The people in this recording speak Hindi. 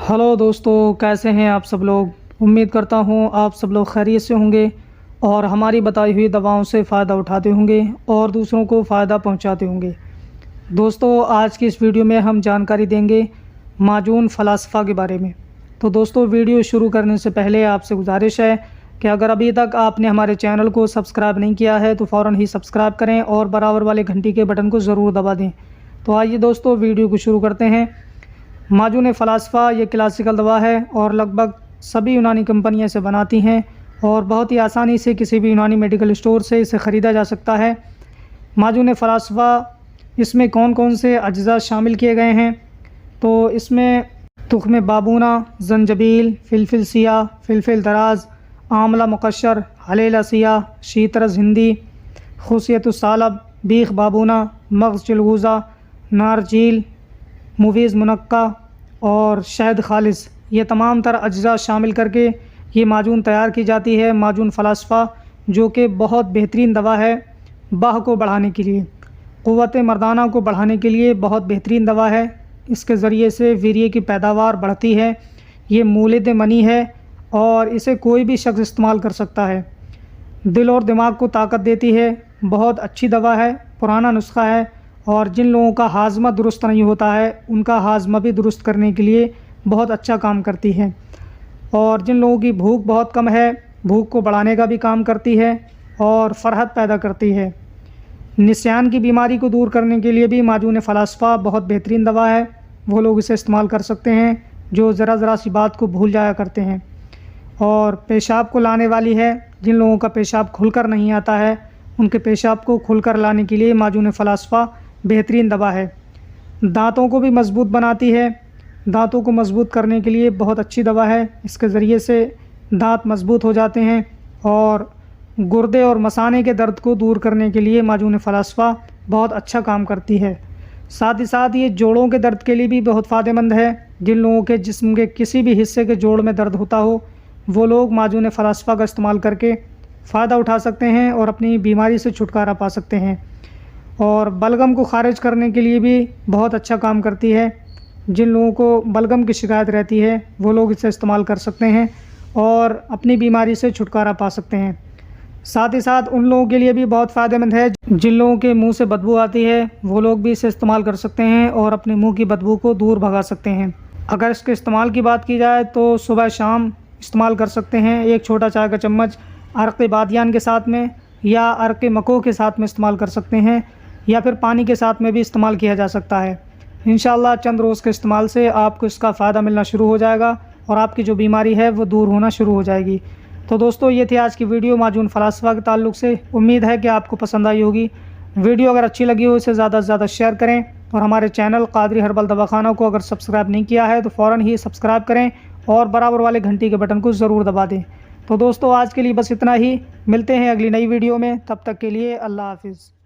हेलो दोस्तों, कैसे हैं आप सब लोग। उम्मीद करता हूं आप सब लोग खैरियत से होंगे और हमारी बताई हुई दवाओं से फ़ायदा उठाते होंगे और दूसरों को फ़ायदा पहुंचाते होंगे। दोस्तों, आज की इस वीडियो में हम जानकारी देंगे माजून फ़लास्फ़ा के बारे में। तो दोस्तों, वीडियो शुरू करने से पहले आपसे गुजारिश है कि अगर अभी तक आपने हमारे चैनल को सब्सक्राइब नहीं किया है तो फ़ौरन ही सब्सक्राइब करें और बराबर वाले घंटी के बटन को ज़रूर दबा दें। तो आइए दोस्तों, वीडियो को शुरू करते हैं। माजून फ़लास्फ़ा ये क्लासिकल दवा है और लगभग सभी यूनानी कंपनियां इसे बनाती हैं और बहुत ही आसानी से किसी भी यूनानी मेडिकल स्टोर से इसे ख़रीदा जा सकता है। माजून फ़लास्फ़ा इसमें कौन कौन से अज्जा शामिल किए गए हैं, तो इसमें तुख़्म बाबूना, जंजबील, फ़िलफ़िल सिया, फ़िलफ़िल दराज, आमला मुकश्शर, हलेला सिया, शीतरस हिंदी, खुसियतुस्सालब, बीख बाबूना, मग़ज़ चिलगूज़ा, नारजील, मुवीज़ मुनक्का और शहद खालिस, ये तमाम तर अज्जा शामिल करके ये माजून तैयार की जाती है। माजून फ़लास्फ़ा जो कि बहुत बेहतरीन दवा है बाह को बढ़ाने के लिए, क़ुव्वत मर्दाना को बढ़ाने के लिए बहुत बेहतरीन दवा है। इसके ज़रिए से वीर्य की पैदावार बढ़ती है। ये मूलिद मनी है और इसे कोई भी शख्स इस्तेमाल कर सकता है। दिल और दिमाग को ताकत देती है। बहुत अच्छी दवा है, पुराना नुस्खा है और जिन लोगों का हाजमा दुरुस्त नहीं होता है उनका हाजमा भी दुरुस्त करने के लिए बहुत अच्छा काम करती है। और जिन लोगों की भूख बहुत कम है, भूख को बढ़ाने का भी काम करती है और फ़रहत पैदा करती है। निस्यान की बीमारी को दूर करने के लिए भी माजून फ़लास्फ़ा बहुत बेहतरीन दवा है। वो लोग इसे इस्तेमाल कर सकते हैं जो ज़रा सी बात को भूल जाया करते हैं। और पेशाब को लाने वाली है, जिन लोगों का पेशाब खुलकर नहीं आता है उनके पेशाब को खुलकर लाने के लिए माजून फ़लास्फ़ा बेहतरीन दवा है। दांतों को भी मज़बूत बनाती है। दांतों को मज़बूत करने के लिए बहुत अच्छी दवा है। इसके ज़रिए से दांत मज़बूत हो जाते हैं और गुर्दे और मसाने के दर्द को दूर करने के लिए माजून फ़लास्फ़ा बहुत अच्छा काम करती है। साथ ही साथ ये जोड़ों के दर्द के लिए भी बहुत फ़ायदेमंद है। जिन लोगों के जिस्म के किसी भी हिस्से के जोड़ में दर्द होता हो वो लोग माजून फ़लास्फ़ा का इस्तेमाल करके फ़ायदा उठा सकते हैं और अपनी बीमारी से छुटकारा पा सकते हैं। और बलगम को ख़ारिज करने के लिए भी बहुत अच्छा काम करती है। जिन लोगों को बलगम की शिकायत रहती है वो लोग इसे इस्तेमाल कर सकते हैं और अपनी बीमारी से छुटकारा पा सकते हैं। साथ ही साथ उन लोगों के लिए भी बहुत फ़ायदेमंद है जिन लोगों के मुंह से बदबू आती है, वो लोग भी इसे इस्तेमाल कर सकते हैं और अपने मुंह की बदबू को दूर भगा सकते हैं। अगर इसके इस्तेमाल की बात की जाए तो सुबह शाम इस्तेमाल कर सकते हैं। एक छोटा चाय का चम्मच अरक़ बादियान के साथ में या अरक़ मको के साथ में इस्तेमाल कर सकते हैं या फिर पानी के साथ में भी इस्तेमाल किया जा सकता है। इंशाअल्लाह चंद रोज़ के इस्तेमाल से आपको इसका फ़ायदा मिलना शुरू हो जाएगा और आपकी जो बीमारी है वो दूर होना शुरू हो जाएगी। तो दोस्तों, ये थी आज की वीडियो माजून फ़लास्फ़ा के ताल्लुक़ से। उम्मीद है कि आपको पसंद आई होगी। वीडियो अगर अच्छी लगी हो इसे ज़्यादा से ज़्यादा शेयर करें और हमारे चैनल क़ादरी हर्बल दवाखाना को अगर सब्सक्राइब नहीं किया है तो फ़ौरन ही सब्सक्राइब करें और बराबर वाले घंटी के बटन को ज़रूर दबा दें। तो दोस्तों, आज के लिए बस इतना ही। मिलते हैं अगली नई वीडियो में, तब तक के लिए अल्लाह हाफ़िज़।